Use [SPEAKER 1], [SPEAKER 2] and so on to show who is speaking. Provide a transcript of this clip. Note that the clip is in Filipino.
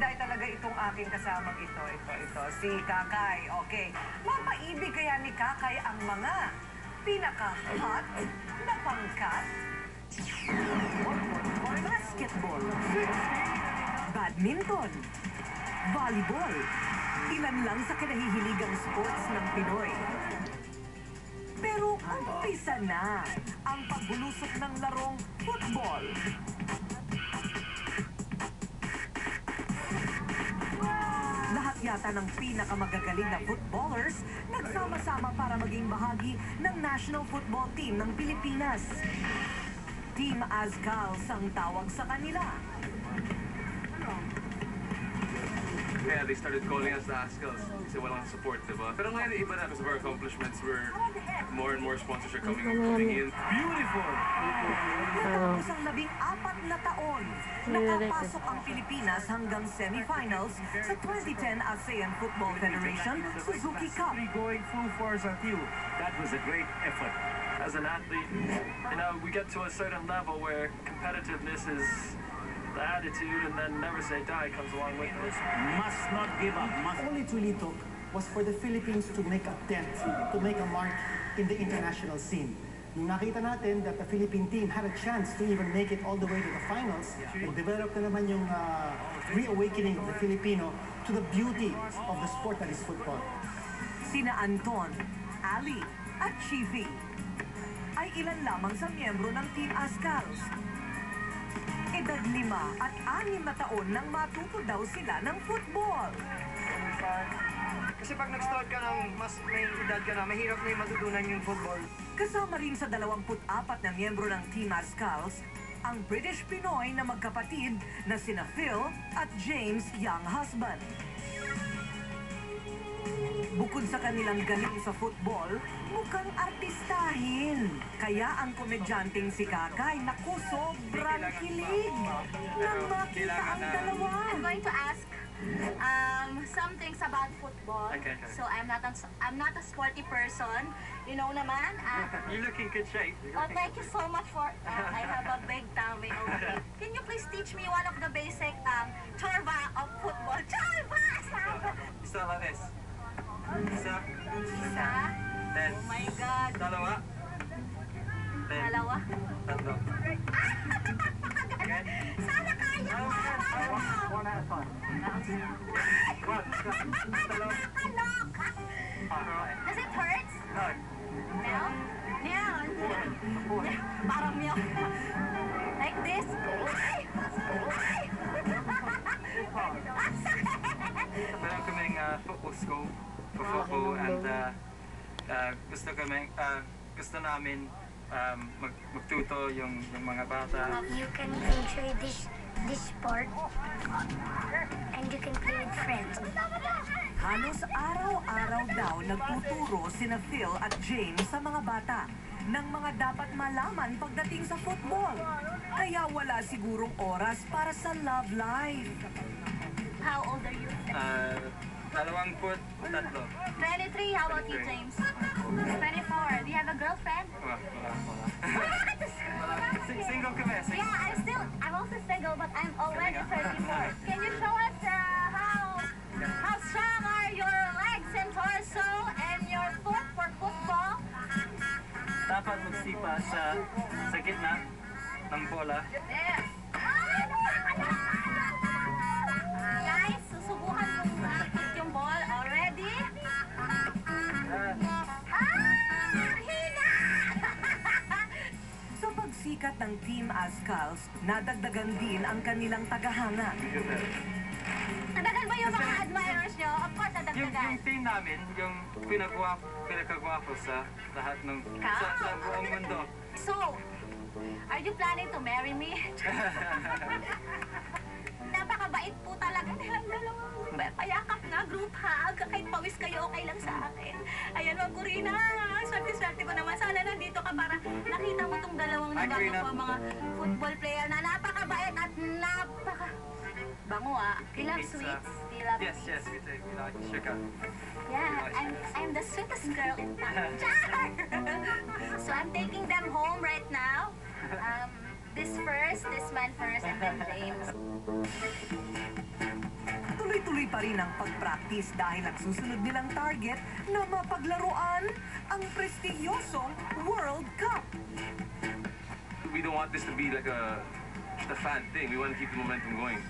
[SPEAKER 1] Inday talaga itong aking kasamang ito. Si Kakay. Okay. Mapaibig kaya ni Kakay ang mga pinaka-hot na pangkat? Basketball, badminton, volleyball. Ilan lang sa kinahihiligang sports ng Pinoy. Pero umpisa na ang pagbulusok ng larong football. Lahat yata ng pinakamagagaling na footballers nagsama-sama para maging bahagi ng national football team ng Pilipinas. Team Azcals ang tawag sa kanila.
[SPEAKER 2] Yeah, they started calling us the Azcals. Kasi walang support, diba? Pero ngayon, iba na because of our accomplishments. More and more sponsors are coming in. Beautiful!
[SPEAKER 1] Natapos ang 14 na taon. Nakapasok ang Pilipinas hanggang semifinals sa 2010 ASEAN Football Federation Suzuki Cup.
[SPEAKER 3] Going full force at you. That was a great effort.
[SPEAKER 2] As an athlete, we get to a certain level where competitiveness is the attitude, and then never say die comes along with it.
[SPEAKER 3] Must not give up.
[SPEAKER 4] All it really took was for the Philippines to make a dent, to make a mark in the international scene. Nung nakita natin that the Philippine team had a chance to even make it all the way to the finals, nag-develop na naman yung reawakening of the Filipino to the beauty of the sport that is football.
[SPEAKER 1] Sina Anton, Ali at Chiefy ay ilan lamang sa miyembro ng Team Azcals. Edad 5 at 6 na taon nang matuto daw sila ng football.
[SPEAKER 5] Kasi pag nag-start ka ng mas may edad ka na, mahirap na yung matutunan yung football.
[SPEAKER 1] Kasama rin sa 24 na miyembro ng Team Azcals, ang British Pinoy na magkapatid na sina Phil at James young husband. Bukod sa kanilang galing sa football, mukhang artistahin. Kaya ang komedyanteng si Kakay, naku, sobrang kilig nang makita ang dalawa.
[SPEAKER 6] I'm going to ask some things about football.
[SPEAKER 2] Okay.
[SPEAKER 6] So I'm not a sporty person. You know naman.
[SPEAKER 2] You look in good shape.
[SPEAKER 6] Oh, thank you so much for. I have a big tummy. Okay. Can you please teach me one of the basic chorba of football? Chorba!
[SPEAKER 2] You start like this. Isa.
[SPEAKER 6] Isa.
[SPEAKER 2] Then.
[SPEAKER 6] Oh my God.
[SPEAKER 2] Dalawa. Then.
[SPEAKER 6] Dalawa.
[SPEAKER 2] Tatlo. Okay.
[SPEAKER 6] Sana kaya mo!
[SPEAKER 4] One at a time.
[SPEAKER 2] One. Dalawa.
[SPEAKER 6] Kaloka!
[SPEAKER 2] Alright.
[SPEAKER 6] Does it hurt?
[SPEAKER 2] No.
[SPEAKER 6] Meow? Meow. Parang meow. Like this? Ay! Ay! Ang sakit!
[SPEAKER 2] Meron kaming football school for football, and gusto namin magtuto yung mga bata.
[SPEAKER 7] You can enjoy this sport and you can play with friends.
[SPEAKER 1] Halos araw-araw daw nagtuturo sina Phil at James sa mga bata ng mga dapat malaman pagdating sa football. Kaya wala sigurong oras para sa love life.
[SPEAKER 6] How old are you?
[SPEAKER 2] 23.
[SPEAKER 6] 23. How about you, James? 24. Do you have a girlfriend?
[SPEAKER 2] Wala. Single kami.
[SPEAKER 6] Yeah, I'm also single, but I'm already 34. Can you show us how strong are your legs and torso and your foot for football?
[SPEAKER 2] Dapat magsipa sa gitna ng bola.
[SPEAKER 6] There. Guys, susubukan ko makikit yung ball. Already? Hina!
[SPEAKER 1] Sa pagsikat ng Team Azcals, nadagdagan din ang kanilang tagahanga.
[SPEAKER 6] Nadagan ba yung mga admirers nyo? Of course,
[SPEAKER 2] Yung
[SPEAKER 6] nadagdagan.
[SPEAKER 2] team namin, yung pinakagwapo sa lahat ng sa buong mundo.
[SPEAKER 6] So, are you planning to marry me? Napakabait po talaga. Nilang dalawang payakap nga, group hug. Kahit pawis kayo, okay lang sa akin. Ayan, wag ko rin na. Swerte-swerte ko naman. Sana nandito ka para nakita mo tong dalawang nagagawa mga football player na napakabait at bango ah. You love sweets? Do you love
[SPEAKER 2] Yes,
[SPEAKER 6] sweets?
[SPEAKER 2] we do. We like sugar.
[SPEAKER 6] Yeah, I'm the sweetest girl in town. Char! So I'm taking them home right now. This man first, and then James.
[SPEAKER 1] Patuloy pa rin ang pag-practice dahil ang susunod nilang target na mapaglaruan ang prestigyosong World Cup.
[SPEAKER 2] We don't want this to be like a fad thing. We want to keep the momentum going.